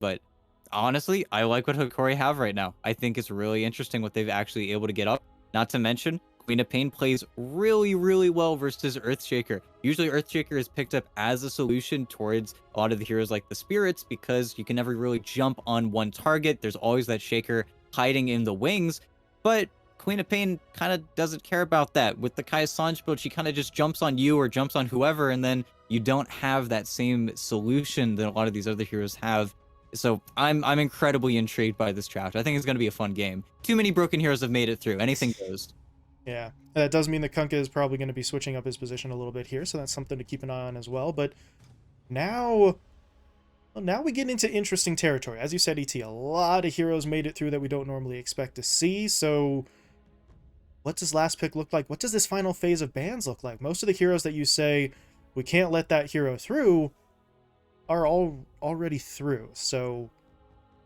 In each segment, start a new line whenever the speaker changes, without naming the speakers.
But honestly, I like what Hokori have right now. I think it's really interesting what they've actually able to get up. Not to mention, Queen of Pain plays really, really well versus Earthshaker. Usually Earthshaker is picked up as a solution towards a lot of the heroes like the spirits because you can never really jump on one target. There's always that Shaker hiding in the wings. But Queen of Pain kind of doesn't care about that. With the Kai Sanj build, she kind of just jumps on you or jumps on whoever, and then you don't have that same solution that a lot of these other heroes have. So I'm incredibly intrigued by this draft. I think it's going to be a fun game. Too many broken heroes have made it through. Anything goes.
Yeah, that does mean that Kunkka is probably going to be switching up his position a little bit here, so that's something to keep an eye on as well. But now, well, now we get into interesting territory. As you said, ET, a lot of heroes made it through that we don't normally expect to see. So what does last pick look like? What does this final phase of bans look like? Most of the heroes that you say we can't let that hero through are all already through. So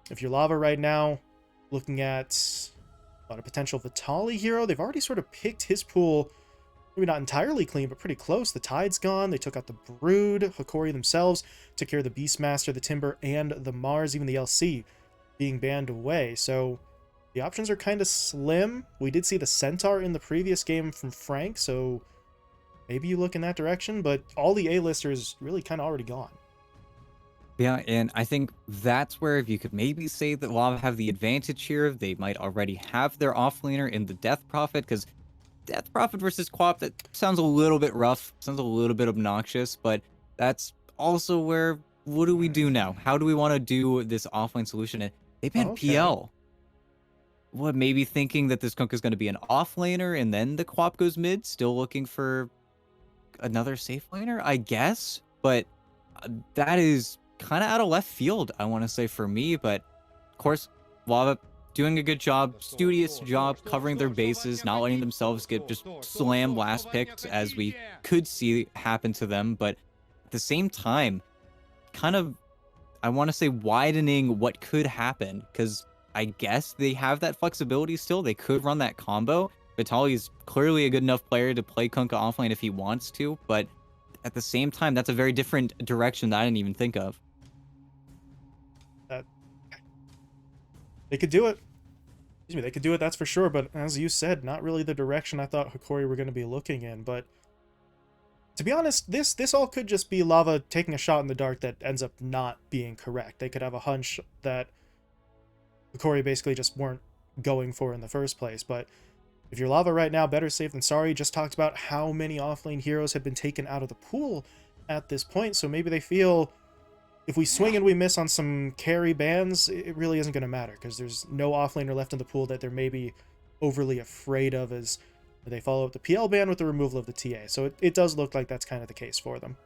if you're Lava right now, looking at a potential Vitali hero, they've already sort of picked his pool, maybe not entirely clean, but pretty close. The Tide's gone. They took out the Brood. Hokori themselves took care of the Beastmaster, the Timber, and the Mars, even the LC being banned away. So the options are kind of slim. We did see the Centaur in the previous game from Frank, so maybe you look in that direction, but all the A-listers really kind of already gone.
Yeah, and I think that's where if you could maybe say that Lava have the advantage here, they might already have their offlaner in the Death Prophet, because Death Prophet versus Quap, that sounds a little bit rough, sounds a little bit obnoxious, but that's also where, what do we do now? How do we want to do this offlane solution? And they banned
Okay.
PL. What, maybe thinking that this Kunk is going to be an offlaner and then the Quap goes mid, still looking for another safe laner, I guess? But that is kind of out of left field, I want to say, for me. But of course, Lava doing a good job, studious job covering their bases, not letting themselves get just slam last picked as we could see happen to them. But at the same time, kind of, I want to say, widening what could happen, because I guess they have that flexibility still. They could run that combo. Vitali's clearly a good enough player to play Kunkka offlane if he wants to, but at the same time, that's a very different direction that I didn't even think of.
That they could do it. Excuse me, they could do it, that's for sure, but as you said, not really the direction I thought Hokori were going to be looking in. But to be honest, this all could just be Lava taking a shot in the dark that ends up not being correct. They could have a hunch that Hokori basically just weren't going for in the first place. But if you're Lava right now, better safe than sorry. Just talked about how many offlane heroes have been taken out of the pool at this point, so maybe they feel if we swing and we miss on some carry bans, it really isn't going to matter because there's no offlaner left in the pool that they're maybe overly afraid of as they follow up the PL ban with the removal of the TA. So it does look like that's kind of the case for them.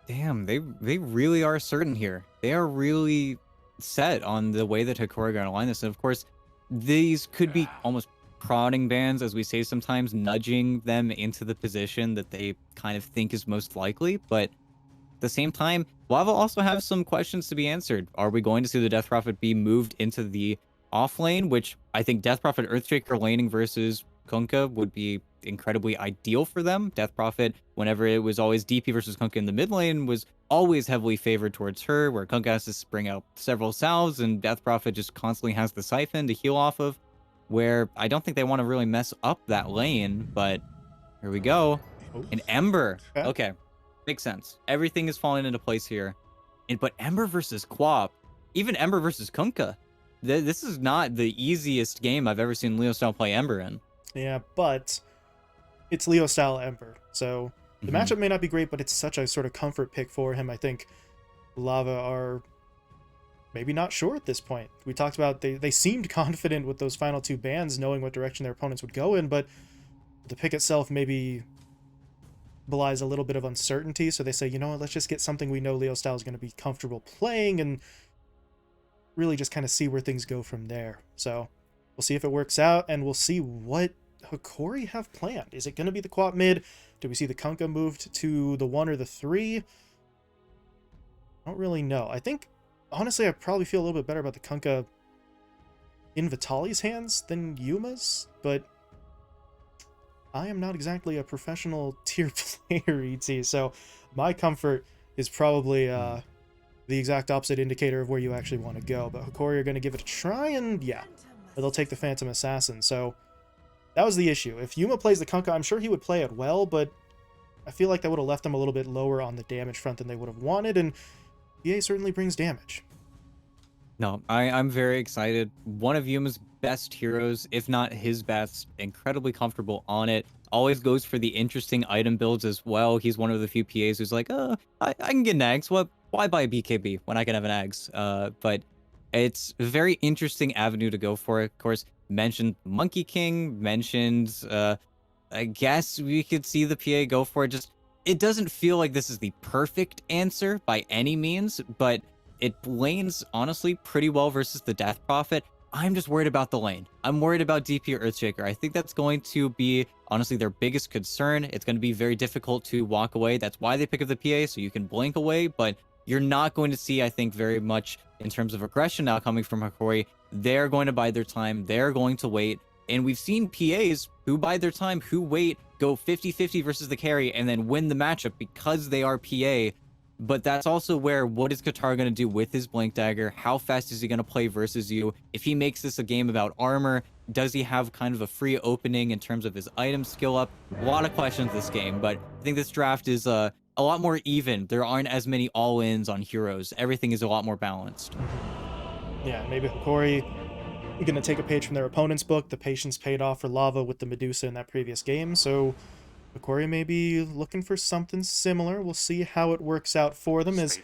Damn, they really are certain here. They are really set on the way that Hokori are going to line this. And of course, these could be almost prodding bans, as we say sometimes, nudging them into the position that they kind of think is most likely. But at the same time, Lava also has some questions to be answered. Are we going to see the Death Prophet be moved into the off lane, which I think Death Prophet Earthshaker laning versus Kunkka would be incredibly ideal for them. Death Prophet, whenever it was always DP versus Kunkka in the mid lane, was always heavily favored towards her, where Kunkka has to spring out several salves, and Death Prophet just constantly has the Siphon to heal off of, where I don't think they want to really mess up that lane, but here we go.
Oh,
An Ember.
okay.
Okay, makes sense. Everything is falling into place here. But Ember versus Quap, even Ember versus Kunkka, this is not the easiest game I've ever seen Leo Style play Ember in.
Yeah, but it's Leo style Ember. So the
Hmm.
matchup may not be great, but it's such a sort of comfort pick for him. I think Lava are maybe not sure at this point. We talked about they seemed confident with those final two bans, knowing what direction their opponents would go in, but the pick itself maybe belies a little bit of uncertainty. So they say, you know what, let's just get something we know Leo Style is going to be comfortable playing and really just kind of see where things go from there. So we'll see if it works out, and we'll see what Hokori have planned. Is it going to be the Quap mid? Do we see the Kunkka moved to the 1 or the 3? I don't really know. I think, honestly, I probably feel a little bit better about the Kunkka in Vitali's hands than Yuma's, but I am not exactly a professional tier player, ET, so my comfort is probably the exact opposite indicator of where you actually want to go. But Hokori are going to give it a try, and yeah, they'll take the Phantom Assassin. So that was the issue. If Yuma plays the Kunkka, I'm sure he would play it well, but I feel like that would have left them a little bit lower on the damage front than they would have wanted, and PA certainly brings damage.
No, I'm very excited. One of Yuma's best heroes, if not his best, incredibly comfortable on it. Always goes for the interesting item builds as well. He's one of the few PAs who's like, I can get an Ags. Why buy a BKB when I can have an Ags? But it's a very interesting avenue to go for. Of course, mentioned Monkey King, mentioned, I guess we could see the PA go for it. Just, it doesn't feel like this is the perfect answer by any means, but it lanes, honestly, pretty well versus the Death Prophet. I'm just worried about the lane. I'm worried about DP or Earthshaker. I think that's going to be, honestly, their biggest concern. It's going to be very difficult to walk away. That's why they pick up the PA, so you can blink away, but you're not going to see, I think, very much in terms of aggression now coming from Hokori. They're going to bide their time. They're going to wait. And we've seen PAs who bide their time, who wait, go 50-50 versus the carry, and then win the matchup because they are PA. But that's also where, what is Qatar going to do with his Blink Dagger? How fast is he going to play versus you? If he makes this a game about armor, does he have kind of a free opening in terms of his item skill up? A lot of questions this game, but I think this draft is a lot more even. There aren't as many all-ins on heroes. Everything is a lot more balanced.
Yeah, maybe Hokori going to take a page from their opponent's book. The patience paid off for Lava with the Medusa in that previous game, so Hokori may be looking for something similar. We'll see how it works out for them as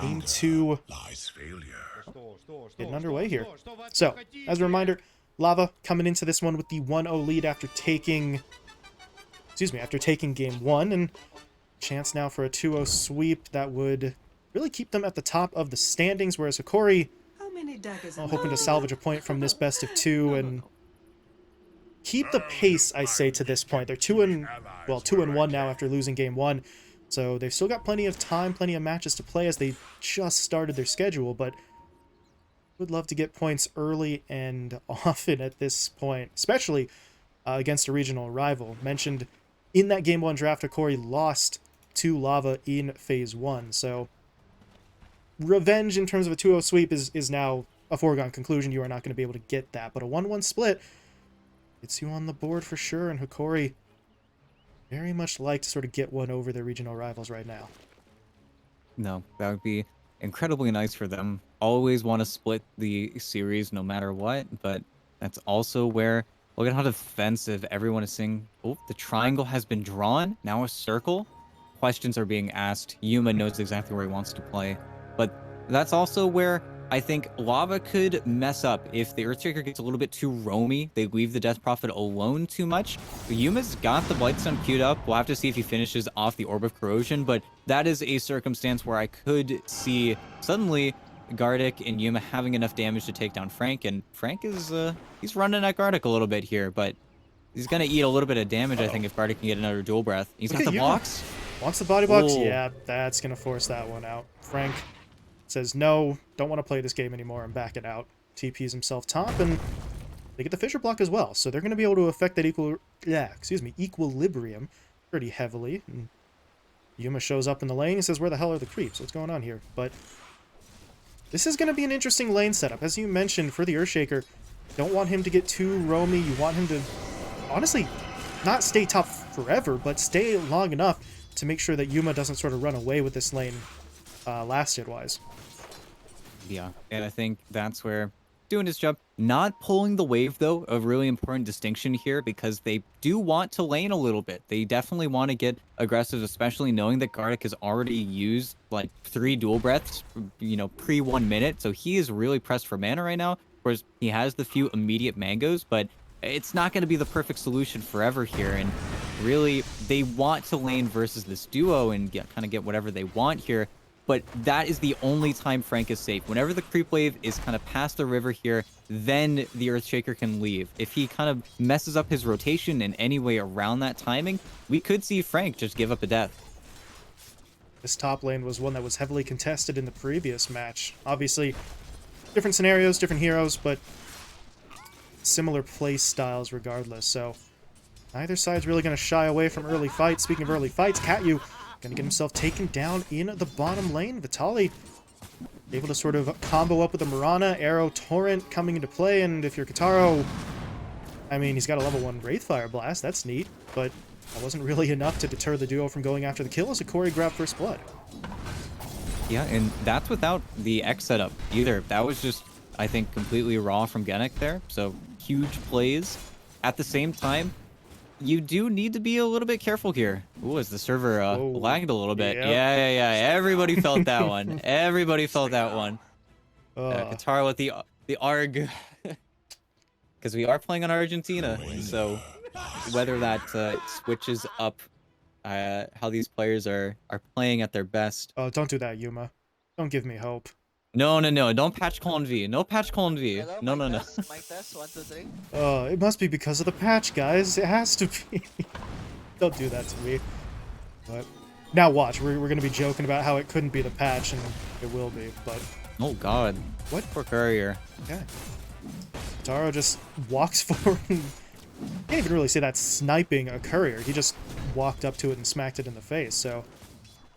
Game 2 getting underway here. So, as a reminder, Lava coming into this one with the 1-0 lead after taking Game 1, and chance now for a 2-0 sweep that would really keep them at the top of the standings, whereas Hokori hoping to salvage a point from this best of 2 and keep the pace, I say, to this point. They're 2-1 now after losing Game 1, so they've still got plenty of time, plenty of matches to play as they just started their schedule, but would love to get points early and often at this point, especially against a regional rival. Mentioned in that Game 1 draft, Hokori lost to Lava in Phase 1, so revenge in terms of a 2-0 sweep is now a foregone conclusion. You are not going to be able to get that, but a 1-1 split gets you on the board for sure, and Hokori very much like to sort of get one over their regional rivals right now.
No, that would be incredibly nice for them. Always want to split the series no matter what, but that's also where, look at how defensive everyone is saying. Oh, the triangle has been drawn. Now a circle. Questions are being asked. Yuma knows exactly where he wants to play. But that's also where I think Lava could mess up if the Earthshaker gets a little bit too roamy. They leave the Death Prophet alone too much. Yuma's got the Blightstone queued up. We'll have to see if he finishes off the Orb of Corrosion, but that is a circumstance where I could see suddenly Gardic and Yuma having enough damage to take down Frank, and Frank is he's running at Gardic a little bit here, but he's gonna eat a little bit of damage, I think, if Gardic can get another Dual Breath. He's got the blocks.
Wants the body blocks?
Ooh.
Yeah, that's gonna force that one out. Frank says, no, don't want to play this game anymore, I'm backing out. TPs himself top, and they get the Fissure block as well, so they're going to be able to affect that equilibrium pretty heavily. And Yuma shows up in the lane, he says, where the hell are the creeps? What's going on here? But this is going to be an interesting lane setup. As you mentioned, for the Earthshaker, don't want him to get too roamy. You want him to, honestly, not stay top forever, but stay long enough to make sure that Yuma doesn't sort of run away with this lane last hit-wise.
Yeah, and I think that's where doing his job. Not pulling the wave, though, a really important distinction here, because they do want to lane a little bit. They definitely want to get aggressive, especially knowing that Gardic has already used, like, 3 dual breaths, you know, pre 1 minute, so he is really pressed for mana right now. Of course, he has the few immediate mangoes, but it's not going to be the perfect solution forever here, and really, they want to lane versus this duo and kind of get whatever they want here. But that is the only time Frank is safe. Whenever the creep wave is kind of past the river here, then the Earthshaker can leave. If he kind of messes up his rotation in any way around that timing, we could see Frank just give up a death.
This top lane was one that was heavily contested in the previous match. Obviously, different scenarios, different heroes, but similar play styles regardless. So neither side's really going to shy away from early fights. Speaking of early fights, Katyu going to get himself taken down in the bottom lane. Vitali able to sort of combo up with the Mirana, Arrow, Torrent coming into play, and if you're Kataro, I mean, he's got a level 1 Wraithfire Blast, that's neat, but that wasn't really enough to deter the duo from going after the kill as Hokori grabbed First Blood.
Yeah, and that's without the X setup either. That was just, I think, completely raw from Genic there. So huge plays. At the same time, you do need to be a little bit careful here. Ooh, as the server lagged a little bit.
Yep.
Yeah. Everybody felt that one. Everybody felt that one. Katara with the ARG. Because we are playing on Argentina, so whether that switches up how these players are playing at their best.
Oh, don't do that, Yuma. Don't give me hope.
No. Don't patch colon V. No patch colon V.
Hello,
No.
mic test, 1, 2, 3.
It must be because of the patch, guys. It has to be. Don't do that to me. But now watch. We're going to be joking about how it couldn't be the patch, and it will be, but...
Oh, God.
What?
Poor courier.
Okay. Taro just walks forward and... Can't even really say that's sniping a courier. He just walked up to it and smacked it in the face, so...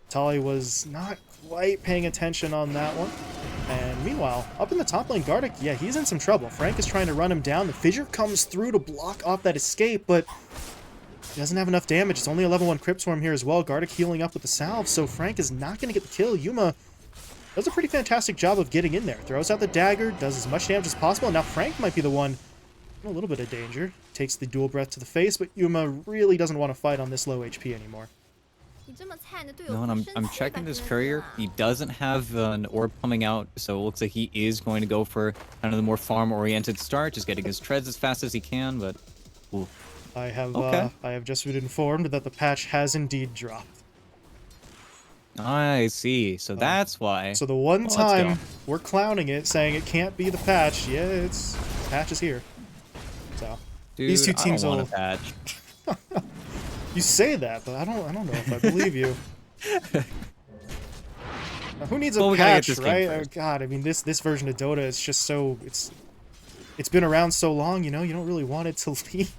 Tali was not quite paying attention on that one. And meanwhile, up in the top lane, Gardic, yeah, he's in some trouble. Frank is trying to run him down. The Fissure comes through to block off that escape, but he doesn't have enough damage. It's only a level 1 Crypt Swarm here as well. Gardic healing up with the salve, so Frank is not going to get the kill. Yuma does a pretty fantastic job of getting in there. Throws out the dagger, does as much damage as possible, and now Frank might be the one in a little bit of danger. Takes the dual breath to the face, but Yuma really doesn't want to fight on this low HP anymore.
No, and I'm checking this courier. He doesn't have an orb coming out, so it looks like he is going to go for kind of the more farm-oriented start, just getting his treads as fast as he can, but... Ooh.
I have just been informed that the patch has indeed dropped.
I see. So that's why.
So the one
Well,
time we're clowning it, saying it can't be the patch, yeah, the patch is here. So
Dude,
these two teams
I don't
will...
want a patch.
You say that, but I don't know if I believe you. Now, who needs a patch, right? Oh, God, I mean this version of Dota is just so it's been around so long, you know, you don't really want it to leave.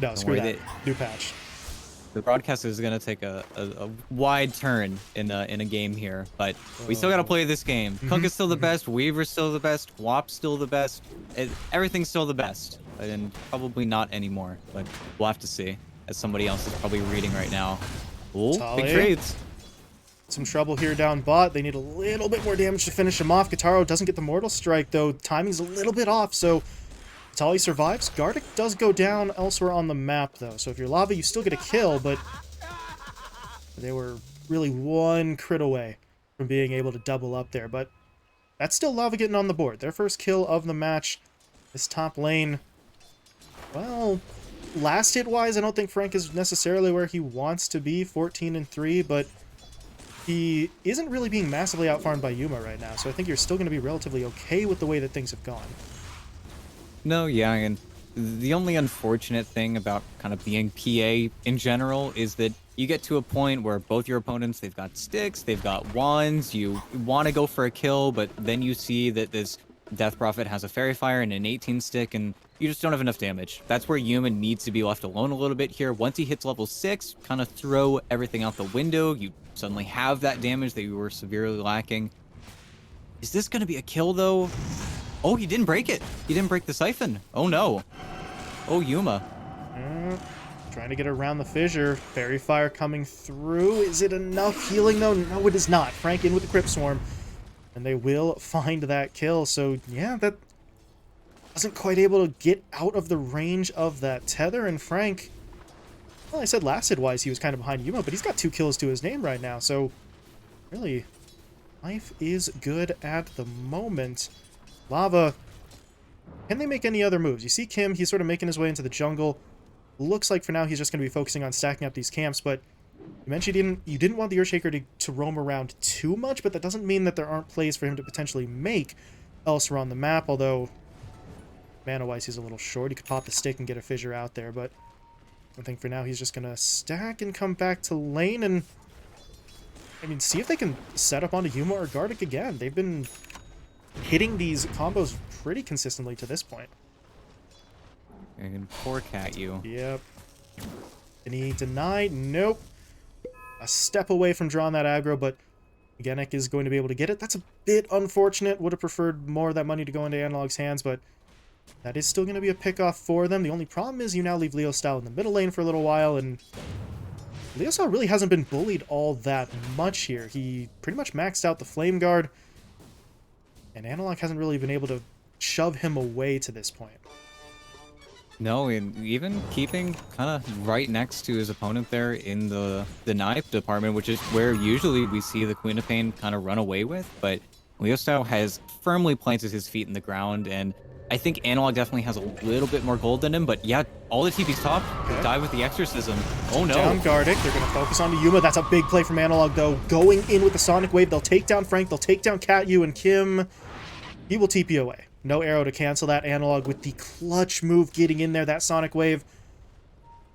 No, screw that. New patch.
The broadcast is gonna take a wide turn in a game here, but we still gotta play this game. Kunk is still the best, Weaver's still the best, Wap's still the best, everything's still the best, and probably not anymore. But we'll have to see, as somebody else is probably reading right now. Ooh, big trades.
Some trouble here down bot. They need a little bit more damage to finish him off. Kataro doesn't get the Mortal Strike though. Timing's a little bit off, so Tali survives. Gardic does go down elsewhere on the map, though. So if you're Lava, you still get a kill, but they were really one crit away from being able to double up there. But that's still Lava getting on the board. Their first kill of the match. This top lane, well, last hit-wise, I don't think Frank is necessarily where he wants to be, 14-3, but he isn't really being massively outfarmed by Yuma right now. So I think you're still going to be relatively okay with the way that things have gone.
No, yeah, and the only unfortunate thing about kind of being PA in general is that you get to a point where both your opponents, they've got sticks, they've got wands, you want to go for a kill, but then you see that this Death Prophet has a Fairy Fire and an 18 stick, and you just don't have enough damage. That's where Human needs to be left alone a little bit here. Once he hits level 6, kind of throw everything out the window. You suddenly have that damage that you were severely lacking. Is this going to be a kill, though? Oh, he didn't break it. He didn't break the Siphon. Oh, no. Oh, Yuma.
Trying to get around the Fissure. Fairy Fire coming through. Is it enough healing, though? No, it is not. Frank in with the Crypt Swarm. And they will find that kill. So, yeah, that wasn't quite able to get out of the range of that tether. And Frank, well, I said last hit-wise he was kind of behind Yuma, but he's got 2 kills to his name right now. So, really, life is good at the moment. Lava, can they make any other moves? You see Kim, he's sort of making his way into the jungle. Looks like for now he's just going to be focusing on stacking up these camps, but you mentioned you didn't want the Earthshaker to roam around too much, but that doesn't mean that there aren't plays for him to potentially make elsewhere on the map, although mana-wise he's a little short. He could pop the stick and get a Fissure out there, but I think for now he's just going to stack and come back to lane and, I mean, see if they can set up onto Yuma or Gardic again. They've been hitting these combos pretty consistently to this point.
I can poor cat you.
Yep. Any deny? Nope. A step away from drawing that aggro, but Genek is going to be able to get it. That's a bit unfortunate. Would have preferred more of that money to go into Analog's hands, but that is still going to be a pick-off for them. The only problem is you now leave Leo Style in the middle lane for a little while, and Leo Style really hasn't been bullied all that much here. He pretty much maxed out the Flame Guard, and Analog hasn't really been able to shove him away to this point.
No, and even keeping kind of right next to his opponent there in the knife department, which is where usually we see the Queen of Pain kind of run away with, but Leo Style has firmly planted his feet in the ground, and I think Analog definitely has a little bit more gold than him, but yeah, all the TP's top, die with the Exorcism. Oh no.
Down Gardic, they're going to focus on Yuma. That's a big play from Analog, though. Going in with the Sonic Wave, they'll take down Frank, they'll take down Cat-Yu, and Kim, he will TP away. No arrow to cancel that. Analog with the clutch move getting in there. That Sonic Wave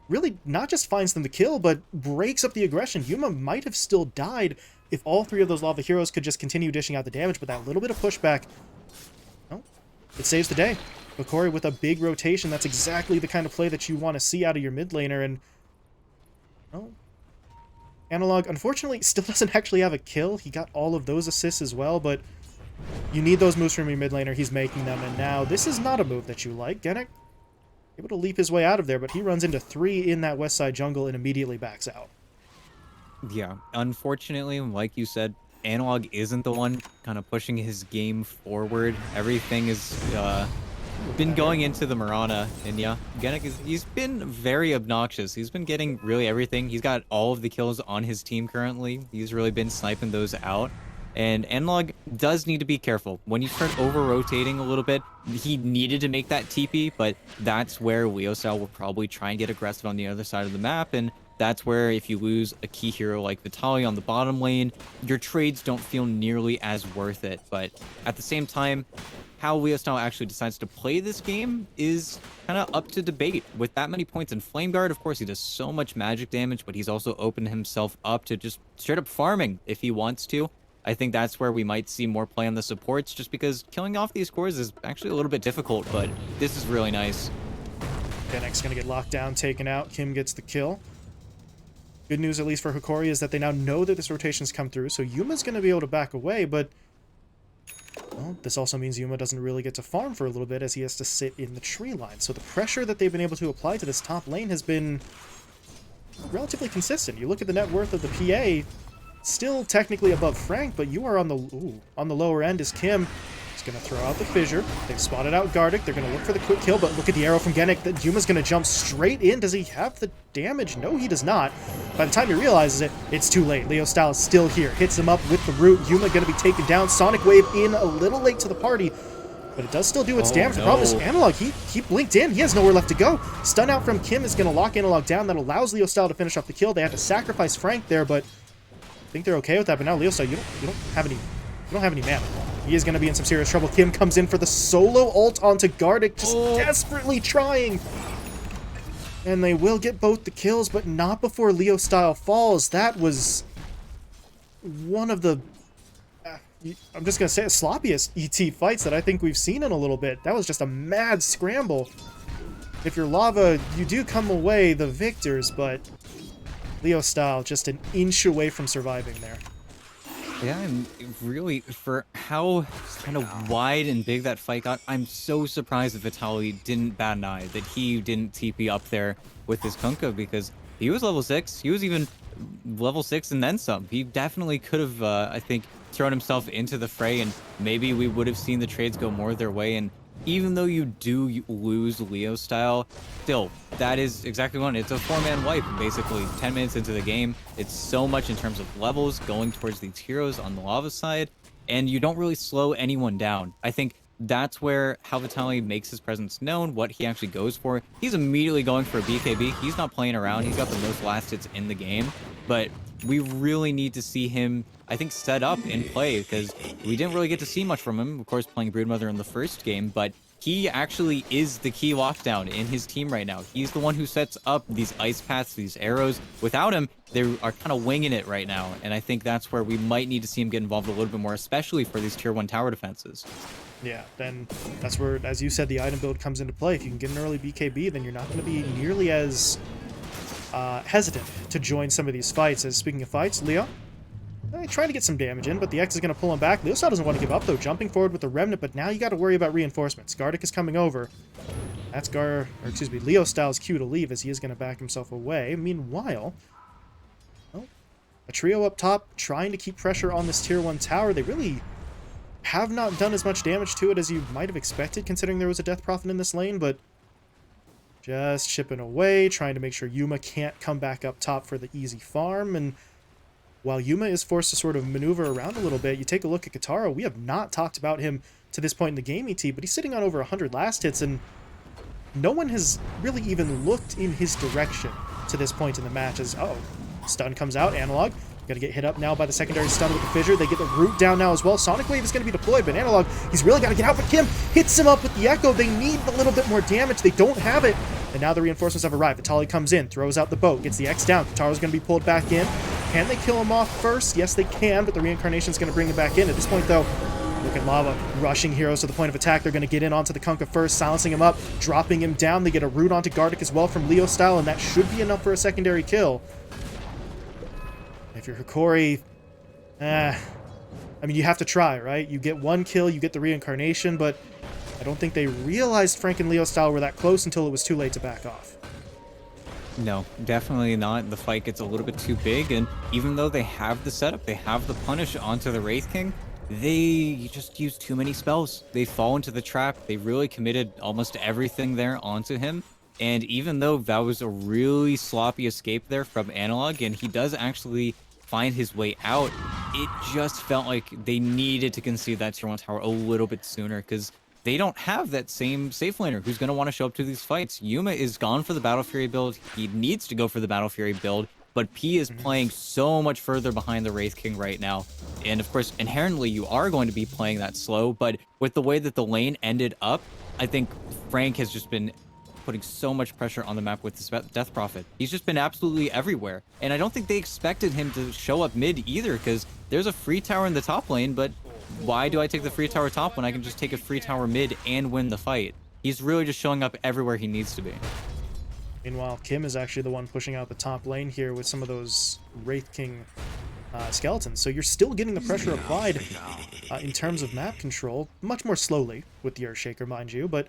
really not just finds them the kill, but breaks up the aggression. Yuma might have still died if all three of those Lava Heroes could just continue dishing out the damage, but that little bit of pushback, well, it saves the day. Hokori with a big rotation. That's exactly the kind of play that you want to see out of your mid laner, and well, Analog, unfortunately, still doesn't actually have a kill. He got all of those assists as well, but you need those moves from your mid laner. He's making them, and now this is not a move that you like. Genek able to leap his way out of there, but he runs into 3 in that west side jungle and immediately backs out.
Yeah, unfortunately, like you said, Analog isn't the one kind of pushing his game forward. Everything has been going into the Mirana, and yeah, Genek he's been very obnoxious. He's been getting really everything. He's got all of the kills on his team currently. He's really been sniping those out. And Analog does need to be careful. When you start over-rotating a little bit, he needed to make that TP, but that's where Leo Style will probably try and get aggressive on the other side of the map, and that's where if you lose a key hero like Vitaly on the bottom lane, your trades don't feel nearly as worth it. But at the same time, how Leo Style actually decides to play this game is kind of up to debate. With that many points in Flame Guard, of course, he does so much magic damage, but he's also opened himself up to just straight up farming if he wants to. I think that's where we might see more play on the supports, just because killing off these cores is actually a little bit difficult, but this is really nice.
Genek's going to get locked down, taken out. Kim gets the kill. Good news, at least for Hokori, is that they now know that this rotation's come through, so Yuma's going to be able to back away, but well, this also means Yuma doesn't really get to farm for a little bit as he has to sit in the tree line. So the pressure that they've been able to apply to this top lane has been relatively consistent. You look at the net worth of the PA, still technically above Frank, but you are on the lower end as Kim is going to throw out the Fissure. They've spotted out Gardic. They're going to look for the quick kill, but look at the arrow from Genek. That Yuma's going to jump straight in. Does he have the damage? No, he does not. By the time he realizes it, it's too late. Leo Style is still here. Hits him up with the root. Yuma going to be taken down. Sonic Wave in a little late to the party, but it does still do its damage. The problem is Analog, he blinked in. He has nowhere left to go. Stun out from Kim is going to lock Analog down. That allows Leo Style to finish off the kill. They have to sacrifice Frank there, but I think they're okay with that. But now Leo Style, you don't have any mana. He is going to be in some serious trouble. Kim comes in for the solo ult onto Gardic, just desperately trying. And they will get both the kills, but not before Leo Style falls. That was one of the, I'm just going to say, sloppiest ET fights that I think we've seen in a little bit. That was just a mad scramble. If you're Lava, you do come away the victors, but Leo Style just an inch away from surviving there.
Yeah, and really, for how kind of wide and big that fight got, I'm so surprised that Vitaly didn't bat an eye, that he didn't TP up there with his Kunkka, because he was level 6. He was even level 6 and then some. He definitely could have, I think, thrown himself into the fray, and maybe we would have seen the trades go more their way. And even though you do lose Leo Style, still, that is exactly one. It's a 4-man wipe, basically, 10 minutes into the game. It's so much in terms of levels going towards these heroes on the Lava side, and you don't really slow anyone down. I think that's where how Vitaly makes his presence known, what he actually goes for. He's immediately going for a BKB. He's not playing around. He's got the most last hits in the game, but we really need to see him, I think, set up and play, because we didn't really get to see much from him, of course, playing Broodmother in the first game, but he actually is the key lockdown in his team right now. He's the one who sets up these ice paths, these arrows. Without him, they are kind of winging it right now, and I think that's where we might need to see him get involved a little bit more, especially for these tier 1 tower defenses.
Yeah, then that's where, as you said, the item build comes into play. If you can get an early BKB, then you're not going to be nearly as hesitant to join some of these fights. As speaking of fights, Leo, Trying to get some damage in, but the X is going to pull him back. Leostar doesn't want to give up, though, jumping forward with the Remnant, but now you got to worry about reinforcements. Gardic is coming over. That's Leostyle's cue to leave, as he is going to back himself away. Meanwhile, well, a trio up top trying to keep pressure on this Tier 1 tower. They really have not done as much damage to it as you might have expected, considering there was a Death Prophet in this lane, but just chipping away, trying to make sure Yuma can't come back up top for the easy farm. And while Yuma is forced to sort of maneuver around a little bit, you take a look at Kataro. We have not talked about him to this point in the game, ET, but he's sitting on over 100 last hits, and no one has really even looked in his direction to this point in the match. As, stun comes out, Analog. Got to get hit up now by the secondary stun with the Fissure. They get the root down now as well. Sonic Wave is going to be deployed, but Analog, he's really got to get out. But Kim hits him up with the Echo. They need a little bit more damage. They don't have it. And now the reinforcements have arrived. Vitali comes in, throws out the boat, gets the X down. Kataro's going to be pulled back in. Can they kill him off first? Yes, they can, but the Reincarnation is going to bring him back in. At this point, though, look at Lava rushing heroes to the point of attack. They're going to get in onto the Kunkka first, silencing him up, dropping him down. They get a root onto Gardic as well from Leostyle, and that should be enough for a secondary kill. If you're Hokori, I mean, you have to try, right? You get one kill, you get the Reincarnation, but I don't think they realized Frank and Leostyle were that close until it was too late to back off.
No, definitely not. The fight gets a little bit too big, and even though they have the setup, they have the punish onto the Wraith King, they just use too many spells. They fall into the trap. They really committed almost everything there onto him. And even though that was a really sloppy escape there from Analog, and he does actually find his way out, it just felt like they needed to concede that Tier 1 tower a little bit sooner, because they don't have that same safe laner who's going to want to show up to these fights. Yuma is gone for the Battle Fury build. He needs to go for the Battle Fury build, but P is playing so much further behind the Wraith King right now. And of course, inherently, you are going to be playing that slow, but with the way that the lane ended up, I think Frank has just been putting so much pressure on the map with this Death Prophet. He's just been absolutely everywhere. And I don't think they expected him to show up mid either, because there's a free tower in the top lane, but why do I take the free tower top when I can just take a free tower mid and win the fight? He's really just showing up everywhere he needs to be.
Meanwhile, Kim is actually the one pushing out the top lane here with some of those Wraith King skeletons. So you're still getting the pressure applied in terms of map control, much more slowly with the Earthshaker, mind you, but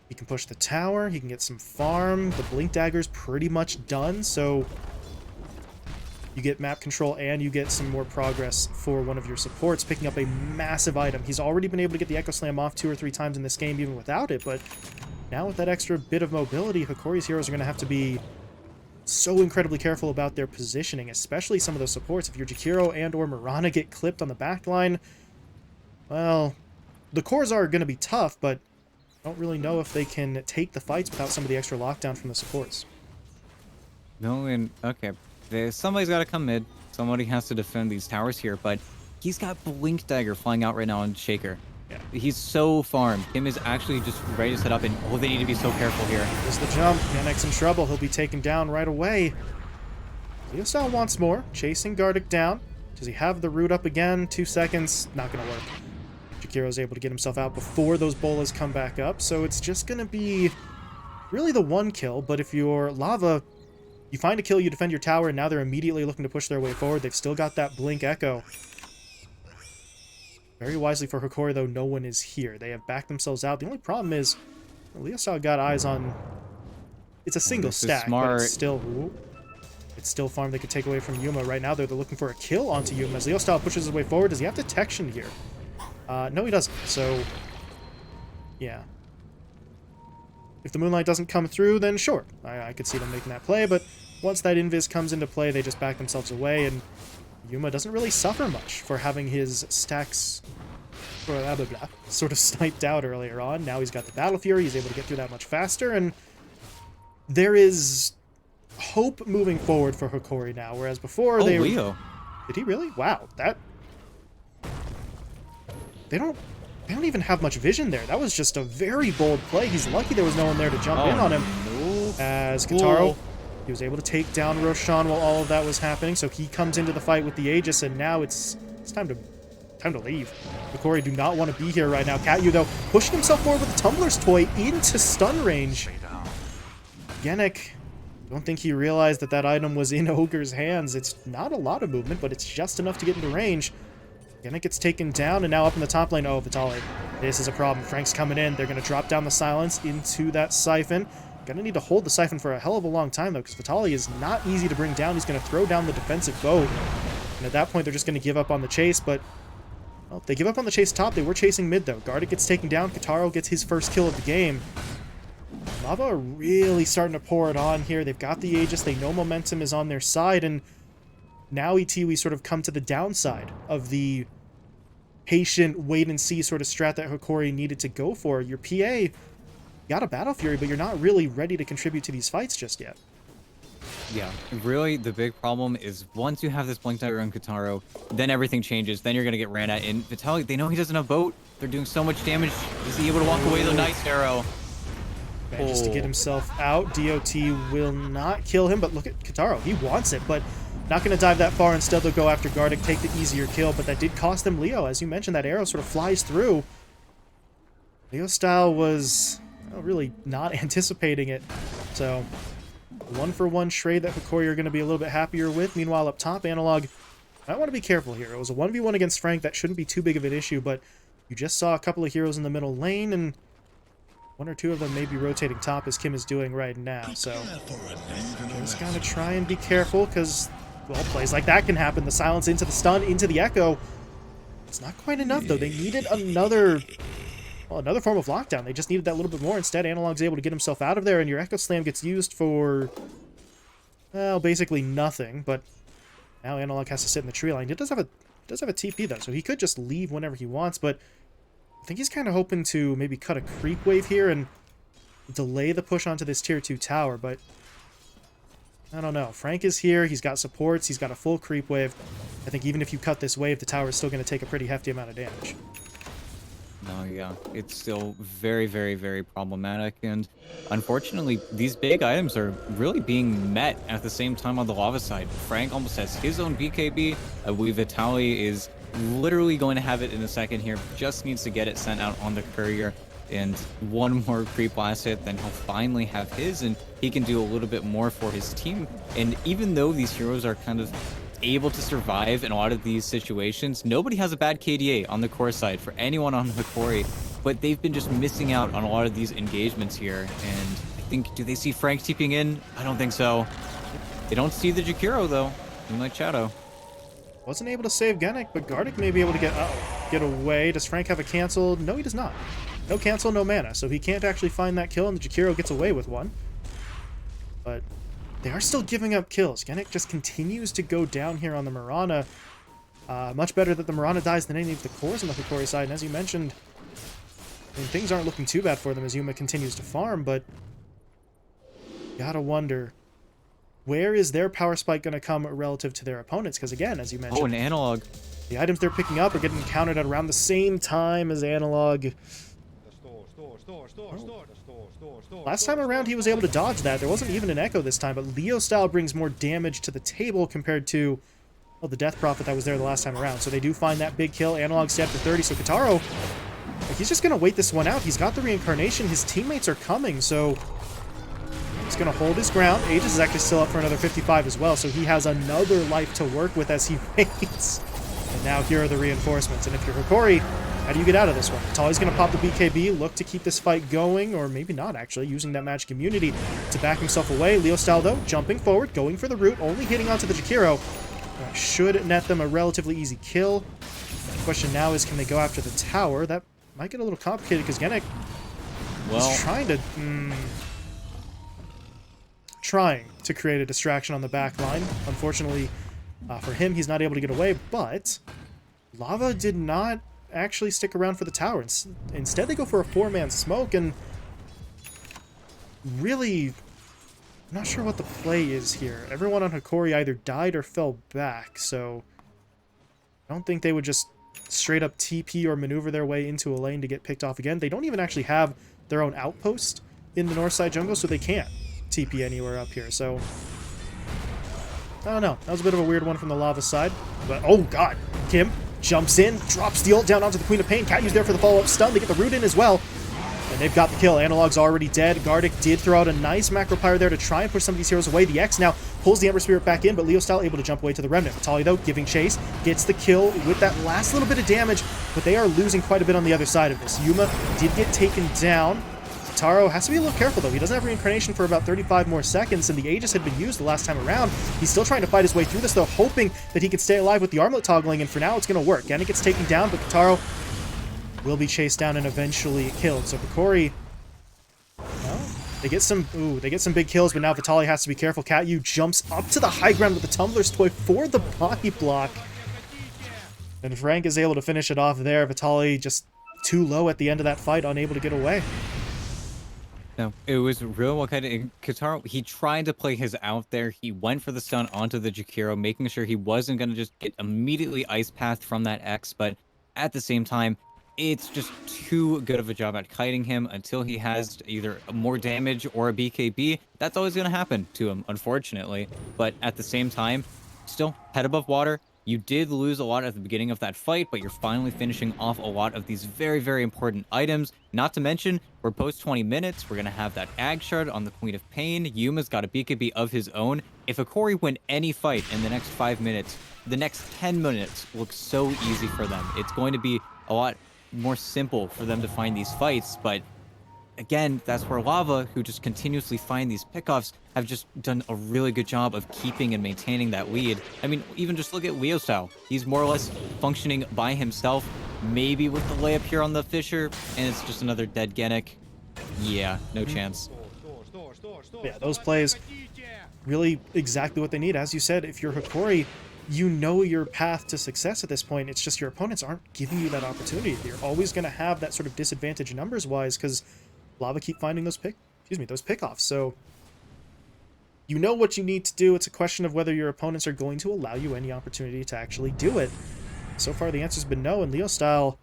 he can push the tower, he can get some farm, the Blink Dagger's pretty much done, so you get map control and you get some more progress for one of your supports, picking up a massive item. He's already been able to get the Echo Slam off 2 or 3 times in this game even without it, but now with that extra bit of mobility, Hokori's heroes are going to have to be so incredibly careful about their positioning, especially some of those supports. If your Jakiro and or Mirana get clipped on the backline, well, the cores are going to be tough, but I don't really know if they can take the fights without some of the extra lockdown from the supports.
No, and okay, somebody's got to come mid. Somebody has to defend these towers here, but he's got Blink Dagger flying out right now on Shaker.
Yeah.
He's so farmed. Kim is actually just ready to set up, and they need to be so careful here.
There's the jump. Yannick's in trouble. He'll be taken down right away. Leostyle wants more. Chasing Gardic down. Does he have the root up again? 2 seconds. Not going to work. Jakiro's able to get himself out before those bolas come back up, so it's just going to be really the one kill, but if you're Lava, you find a kill, you defend your tower, and now they're immediately looking to push their way forward. They've still got that Blink Echo. Very wisely for Hokori, though, no one is here. They have backed themselves out. The only problem is, Leostyle got eyes on... It's a single stack, but it's still farm they could take away from Yuma. Right now, they're looking for a kill onto Yuma. As Leostyle pushes his way forward, does he have detection here? No, he doesn't. So, yeah. If the Moonlight doesn't come through, then sure. I could see them making that play, but once that Invis comes into play, they just back themselves away, and Yuma doesn't really suffer much for having his stacks sort of sniped out earlier on. Now he's got the Battle Fury, he's able to get through that much faster, and there is hope moving forward for Hokori now, whereas before they were...
Leo.
Did he really? Wow, that... They don't even have much vision there. That was just a very bold play. He's lucky there was no one there to jump in on him.
No.
As Kataro, he was able to take down Roshan while all of that was happening, so he comes into the fight with the Aegis, and now it's time to leave. Hokori do not want to be here right now. Katyu, though, pushing himself forward with the Tumbler's Toy into stun range. Yannick Don't think he realized that that item was in Ogre's hands. It's not a lot of movement, but it's just enough to get into range. Genic gets taken down, and now up in the top lane. Oh, Vitaly. This is a problem. Frank's coming in. They're going to drop down the silence into that Siphon. Going to need to hold the Siphon for a hell of a long time, though, because Vitaly is not easy to bring down. He's going to throw down the defensive boat. And at that point, they're just going to give up on the chase, but... well, if they give up on the chase top, they were chasing mid, though. Gardic gets taken down. Kataro gets his first kill of the game. Lava are really starting to pour it on here. They've got the Aegis. They know momentum is on their side, and now we sort of come to the downside of the patient, wait-and-see sort of strat that Hokori needed to go for. Your PA, you got a Battle Fury, but you're not really ready to contribute to these fights just yet.
Yeah, really, the big problem is once you have this Blink Dagger on Kataro, then everything changes. Then you're going to get ran at. And Vitaly, they know he doesn't have boat. They're doing so much damage. Is he able to walk away with a nice arrow?
Manages to get himself out. DOT will not kill him, but look at Kataro. He wants it, but not going to dive that far. Instead, they'll go after Gardic, take the easier kill, but that did cost them Leo. As you mentioned, that arrow sort of flies through. Leo style was really not anticipating it. So, 1-for-1 trade that Hokori are going to be a little bit happier with. Meanwhile, up top, Analog, I want to be careful here. It was a 1v1 against Frank. That shouldn't be too big of an issue, but you just saw a couple of heroes in the middle lane, and one or two of them may be rotating top, as Kim is doing right now. So, just gotta try and be careful, because, well, plays like that can happen. The silence into the stun, into the echo. It's not quite enough, though. They needed another form of lockdown. They just needed that little bit more. Instead, Analog's able to get himself out of there, and your Echo Slam gets used for, well, basically nothing. But now Analog has to sit in the tree line. He does have a TP, though, so he could just leave whenever he wants, but I think he's kind of hoping to maybe cut a creep wave here and delay the push onto this tier 2 tower, but I don't know. Frank is here. He's got supports. He's got a full creep wave. I think even if you cut this wave, the tower is still going to take a pretty hefty amount of damage.
No, yeah, it's still very, very, very problematic, and unfortunately, these big items are really being met at the same time on the lava side. Frank almost has his own BKB. I believe Vitaly is literally going to have it in a second here. Just needs to get it sent out on the courier, and one more creep last hit, then he'll finally have his, and he can do a little bit more for his team. And even though these heroes are kind of able to survive in a lot of these situations, nobody has a bad KDA on the core side for anyone on Hokori, but they've been just missing out on a lot of these engagements here. And I think, do they see Frank TPing in? I don't think so. They don't see the Jakiro, though. Moonlight Shadow.
Wasn't able to save Genic, but Gardic may be able to get away. Does Frank have a cancel? No, he does not. No cancel, no mana, so he can't actually find that kill, and the Jakiro gets away with one. But they are still giving up kills. Genic just continues to go down here on the Mirana. Much better that the Mirana dies than any of the cores on the Hokori side, and as you mentioned, I mean, things aren't looking too bad for them as Yuma continues to farm, but gotta wonder, where is their power spike going to come relative to their opponents? Because again, as you mentioned,
Oh, an Analog.
the items they're picking up are getting counted at around the same time as Analog. Last time around, he was able to dodge that. There wasn't even an Echo this time, but Leo style brings more damage to the table compared to, well, the Death Prophet that was there the last time around. So they do find that big kill. Analog's dead for 30, so Kataro, like, he's just going to wait this one out. He's got the reincarnation. His teammates are coming, so he's going to hold his ground. Aegis is actually still up for another 55 as well, so he has another life to work with as he waits. And now here are the reinforcements. And if you're Hokori, how do you get out of this one? Tali's going to pop the BKB, look to keep this fight going, or maybe not, actually, using that magic immunity to back himself away. Leo style, though, jumping forward, going for the root, only hitting onto the Jakiro. Should net them a relatively easy kill. The question now is, can they go after the tower? That might get a little complicated, because Genic is trying to create a distraction on the back line. Unfortunately, for him, he's not able to get away, but Lava did not actually stick around for the tower. Instead, they go for a 4-man smoke, and really, I'm not sure what the play is here. Everyone on Hokori either died or fell back, so I don't think they would just straight up TP or maneuver their way into a lane to get picked off again. They don't even actually have their own outpost in the north side jungle, so they can't TP anywhere up here, so I don't know. That was a bit of a weird one from the Lava side, but oh god, Kim jumps in, drops the ult down onto the Queen of Pain. Cat used there for the follow-up stun. They get the root in as well. And they've got the kill. Analog's already dead. Gardic did throw out a nice macro pyre there to try and push some of these heroes away. The X now pulls the Ember Spirit back in, but Leo Style able to jump away to the Remnant. Vitaly, though, giving chase, gets the kill with that last little bit of damage, but they are losing quite a bit on the other side of this. Yuma did get taken down. Taro has to be a little careful, though. He doesn't have reincarnation for about 35 more seconds, and the Aegis had been used the last time around. He's still trying to fight his way through this, though, hoping that he can stay alive with the armlet toggling, and for now it's going to work. Gennett gets taken down, but Taro will be chased down and eventually killed. So Hokori, well, they get some big kills, but now Vitaly has to be careful. Katyu jumps up to the high ground with the Tumbler's Toy for the body block. And Frank is able to finish it off there. Vitaly just too low at the end of that fight, unable to get away.
No, it was real well kind of Kataro. He tried to play his out there. He went for the stun onto the Jakiro, making sure he wasn't going to just get immediately ice pathed from that X, but at the same time, it's just too good of a job at kiting him until he has either more damage or a BKB. That's always going to happen to him, unfortunately. But at the same time, still head above water. You did lose a lot at the beginning of that fight, but you're finally finishing off a lot of these very, very important items. Not to mention, we're post 20 minutes. We're going to have that Ag Shard on the Queen of Pain. Yuma's got a BKB of his own. If Hokori win any fight in the next 5 minutes, the next 10 minutes looks so easy for them. It's going to be a lot more simple for them to find these fights, but again, that's where Lava, who just continuously find these pickoffs, have just done a really good job of keeping and maintaining that lead. I mean, even just look at Leo Style. He's more or less functioning by himself, maybe with the layup here on the Fisher, and it's just another dead Gennett. Yeah, no chance.
Yeah, those plays, really exactly what they need. As you said, if you're Hokori, you know your path to success at this point. It's just your opponents aren't giving you that opportunity. You're always going to have that sort of disadvantage numbers-wise because Lava keep finding those pickoffs. So you know what you need to do. It's a question of whether your opponents are going to allow you any opportunity to actually do it. So far, the answer's been no, and Leo Style,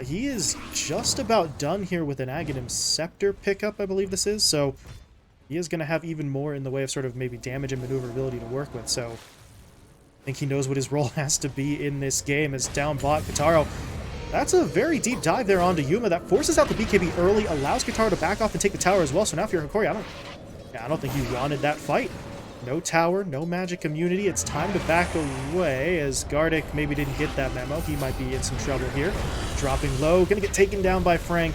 he is just about done here with an Aghanim Scepter pickup, I believe this is. So he is going to have even more in the way of sort of maybe damage and maneuverability to work with. So I think he knows what his role has to be in this game as down bot. Kataro, that's a very deep dive there onto Yuma. That forces out the BKB early, allows Kataro to back off and take the tower as well. So now if you're Hokori, I don't think you wanted that fight. No tower, no magic immunity. It's time to back away as Gardic maybe didn't get that memo. He might be in some trouble here. Dropping low, gonna get taken down by Frank.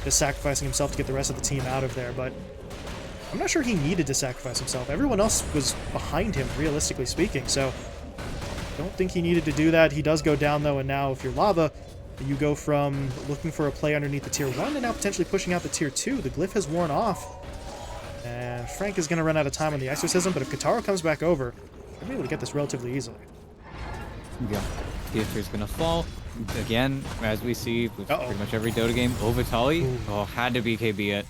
Just sacrificing himself to get the rest of the team out of there, but I'm not sure he needed to sacrifice himself. Everyone else was behind him, realistically speaking, so I don't think he needed to do that. He does go down, though, and now if you're Lava, you go from looking for a play underneath the tier 1 to now potentially pushing out the tier 2. The glyph has worn off, and Frank is going to run out of time on the exorcism, but if Kataro comes back over, he'll be able to get this relatively easily.
Yeah, tier 3 is going to fall. Again, as we see with pretty much every Dota game, Vitaly had to BKB it.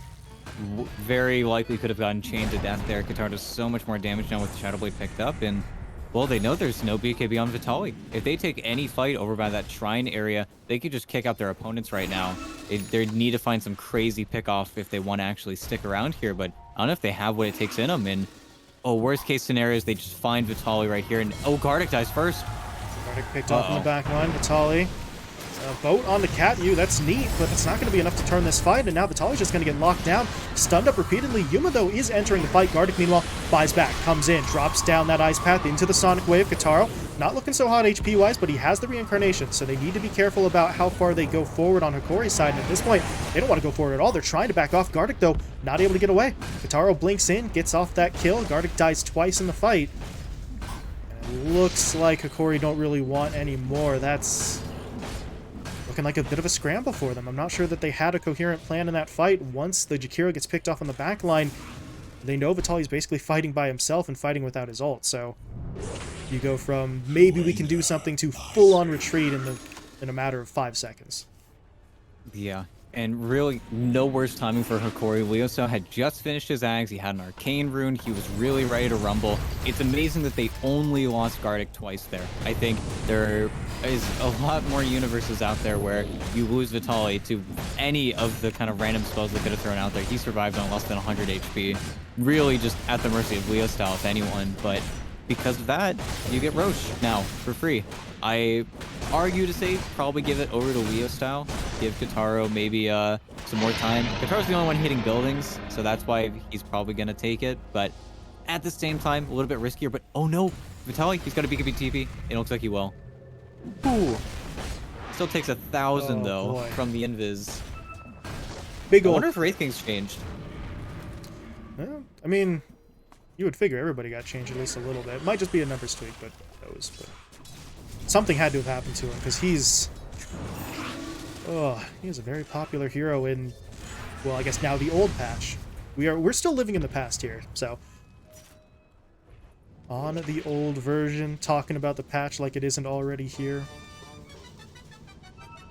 Very likely could have gotten chained to death there. Kataro does so much more damage now with Shadow Blade picked up, and well, they know there's no BKB on Vitaly. If they take any fight over by that shrine area, they could just kick out their opponents right now. They need to find some crazy pickoff if they want to actually stick around here, but I don't know if they have what it takes in them. And worst case scenario is they just find Vitaly right here, and Gardic dies first.
Gardic picked off in the back line. Vitaly. Boat on the Katyu, that's neat, but it's not going to be enough to turn this fight, and now Vitaly's just going to get locked down, stunned up repeatedly. Yuma, though, is entering the fight. Gardic, meanwhile, buys back, comes in, drops down that ice path into the Sonic Wave. Kataro, not looking so hot HP-wise, but he has the reincarnation, so they need to be careful about how far they go forward on Hokori's side, and at this point, they don't want to go forward at all. They're trying to back off. Gardic, though, not able to get away. Kataro blinks in, gets off that kill. Gardic dies twice in the fight. And it looks like Hokori don't really want any more. That's looking like a bit of a scramble for them. I'm not sure that they had a coherent plan in that fight. Once the Jakiro gets picked off on the back line, they know Vitaly's basically fighting by himself and fighting without his ult. So you go from maybe we can do something to full-on retreat in a matter of 5 seconds.
Yeah, and really no worse timing for Hokori. Leoso had just finished his Ags. He had an Arcane Rune. He was really ready to rumble. It's amazing that they only lost Gardic twice there. I think there is a lot more universes out there where you lose Vitaly to any of the kind of random spells they could have thrown out there. He survived on less than 100 HP. Really just at the mercy of Leo Style, if anyone. But because of that, you get Roche now for free. I argue to say probably give it over to Leo style. Give Kitaro maybe some more time. Kitaro's the only one hitting buildings, so that's why he's probably gonna take it. But at the same time, a little bit riskier. But oh no, Vitaly, he's got a BKB TP. It looks like he will. Ooh. Still takes 1,000 though
boy.
from the invis.
Big
I
ol'.
wonder if Wraith King's changed.
Well, I mean, you would figure everybody got changed at least a little bit. Might just be a numbers tweak, but those. But something had to have happened to him because he's. Oh, he is a very popular hero in, well, I guess now the old patch. We're still living in the past here, so. On the old version, talking about the patch like it isn't already here.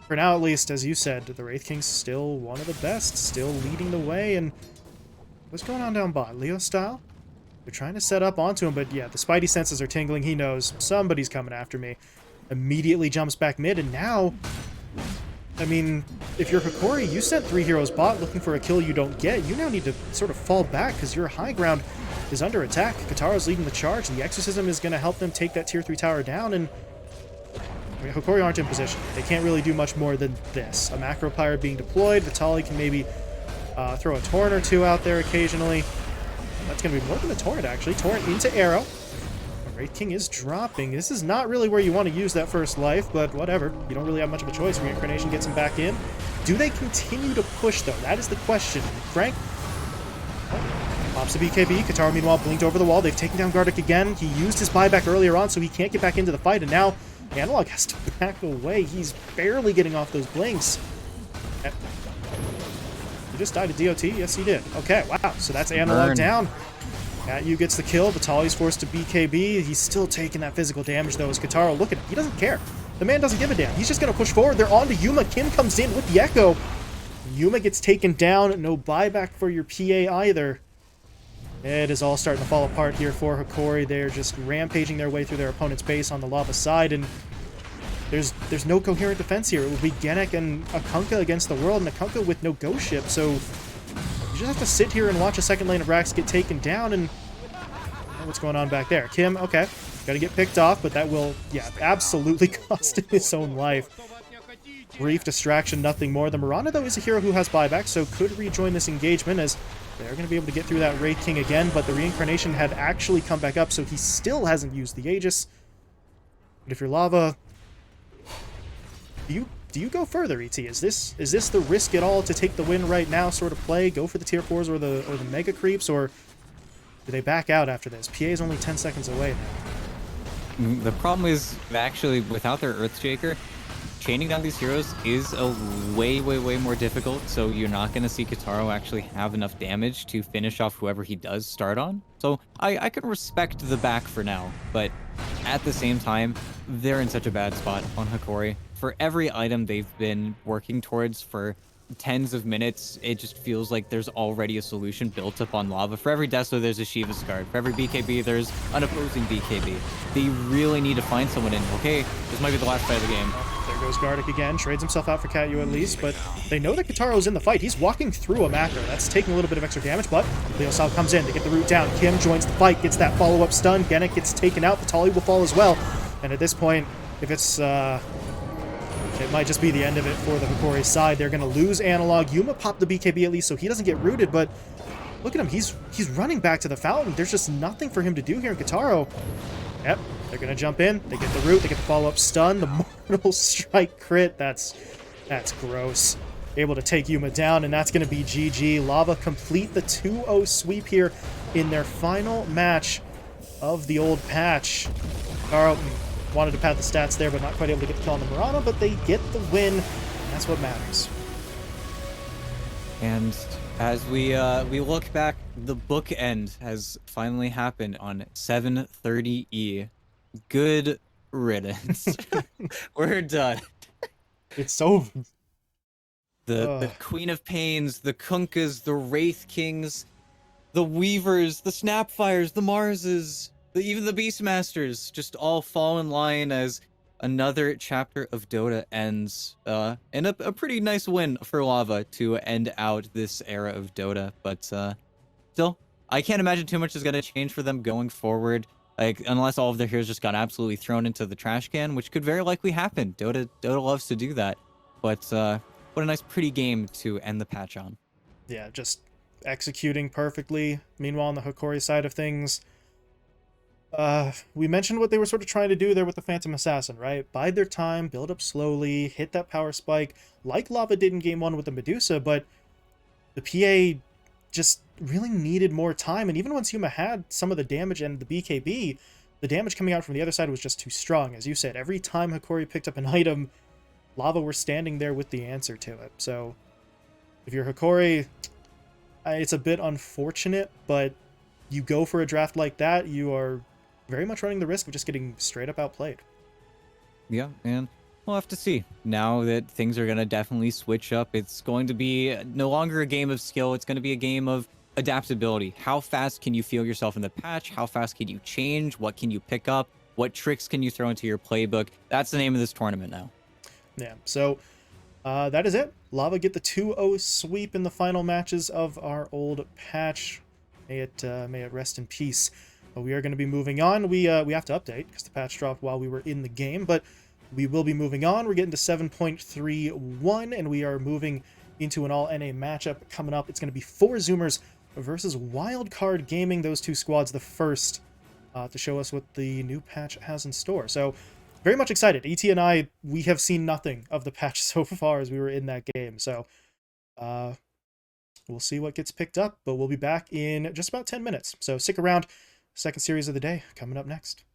For now, at least, as you said, the Wraith King's still one of the best, still leading the way, and what's going on down bot? Leo style? They're trying to set up onto him, but yeah, the spidey senses are tingling. He knows somebody's coming after me. Immediately jumps back mid, and now, I mean, if you're Hokori, you sent 3 heroes bot looking for a kill you don't get. You now need to sort of fall back because your high ground is under attack. Kitaro's leading the charge. The Exorcism is going to help them take that tier 3 tower down, and I mean, Hokori aren't in position. They can't really do much more than this. A macro pyre being deployed. Vitaly can maybe throw a torrent or 2 out there occasionally. That's going to be more than a torrent, actually. Torrent into arrow. Wraith King is dropping. This is not really where you want to use that first life, but whatever. You don't really have much of a choice. Reincarnation gets him back in. Do they continue to push, though? That is the question. Frank pops the BKB. Kitaro, meanwhile, blinked over the wall. They've taken down Gardic again. He used his buyback earlier on, so he can't get back into the fight, and now Analog has to back away. He's barely getting off those blinks. He just died to DOT? Yes, he did. Okay, wow. So that's Analog down. Yu gets the kill. Vitaly's forced to BKB. He's still taking that physical damage, though, as Kitaro, look at him. He doesn't care. The man doesn't give a damn. He's just going to push forward. They're on to Yuma. Kim comes in with the Echo. Yuma gets taken down. No buyback for your PA either. It is all starting to fall apart here for Hokori. They're just rampaging their way through their opponent's base on the lava side, and there's no coherent defense here. It will be Genek and a Kunkka against the world, and a Kunkka with no ghost ship, so you just have to sit here and watch a second lane of Rax get taken down, and what's going on back there? Kim, okay, got to get picked off, but that will, yeah, absolutely cost him his own life. Brief distraction, nothing more. The Mirana, though, is a hero who has buyback, so could rejoin this engagement, as they're going to be able to get through that Wraith King again, but the Reincarnation had actually come back up, so he still hasn't used the Aegis. But if you're Lava, do you go further, ET? Is this the risk at all to take the win right now sort of play? Go for the tier 4s or the mega creeps, or do they back out after this? PA is only 10 seconds away now.
The problem is, actually, without their Earthshaker, chaining down these heroes is a way more difficult, so you're not going to see Kitaro actually have enough damage to finish off whoever he does start on. So I can respect the back for now, but at the same time, they're in such a bad spot on Hokori. For every item they've been working towards for tens of minutes, it just feels like there's already a solution built up on lava. For every Deso, there's a Shiva's Guard. For every BKB, there's an opposing BKB. They really need to find someone in. Okay, this might be the last fight of the game.
There goes Gardic again, trades himself out for Katyu at least, but they know that Kitaro's in the fight. He's walking through a macro. That's taking a little bit of extra damage, but Leo Sal comes in to get the root down. Kim joins the fight, gets that follow-up stun. Genek gets taken out. Vitaly will fall as well. And at this point, if it's it might just be the end of it for the Hokori side. They're going to lose Analog. Yuma popped the BKB at least, so he doesn't get rooted, but look at him. He's running back to the fountain. There's just nothing for him to do here in Kitaro. Yep, they're going to jump in. They get the root. They get the follow-up stun. The Mortal Strike crit. That's gross. Able to take Yuma down, and that's going to be GG. Lava complete the 2-0 sweep here in their final match of the old patch. Kitaro wanted to pad the stats there, but not quite able to get the kill on the Mirana, but they get the win, and that's what matters.
And as we look back, the bookend has finally happened on 7:30E. Good riddance. We're done.
It's over.
The Queen of Pains, the Kunkkas, the Wraith Kings, the Weavers, the Snapfires, the Marses, even the Beastmasters just all fall in line as another chapter of Dota ends. And a pretty nice win for Lava to end out this era of Dota. But still, I can't imagine too much is going to change for them going forward. Like, unless all of their heroes just got absolutely thrown into the trash can, which could very likely happen. Dota loves to do that. But what a nice, pretty game to end the patch on.
Yeah, just executing perfectly. Meanwhile, on the Hokori side of things, we mentioned what they were sort of trying to do there with the Phantom Assassin, right? Bide their time, build up slowly, hit that power spike, like Lava did in Game 1 with the Medusa, but the PA just really needed more time, and even once Yuma had some of the damage and the BKB, the damage coming out from the other side was just too strong. As you said, every time Hokori picked up an item, Lava were standing there with the answer to it. So, if you're Hokori, it's a bit unfortunate, but you go for a draft like that, you are very much running the risk of just getting straight up outplayed.
Yeah, and we'll have to see. Now that things are going to definitely switch up, it's going to be no longer a game of skill. It's going to be a game of adaptability. How fast can you feel yourself in the patch? How fast can you change? What can you pick up? What tricks can you throw into your playbook? That's the name of this tournament now.
Yeah, so that is it. Lava get the 2-0 sweep in the final matches of our old patch. May it rest in peace. But we are going to be moving on. We have to update because the patch dropped while we were in the game, but we will be moving on. We're getting to 7.31, and we are moving into an all-NA matchup coming up. It's going to be 4 Zoomers versus Wildcard Gaming, those two squads, the first to show us what the new patch has in store. So, very much excited. ET and I, we have seen nothing of the patch so far as we were in that game. So, we'll see what gets picked up, but we'll be back in just about 10 minutes. So, stick around. Second series of the day coming up next.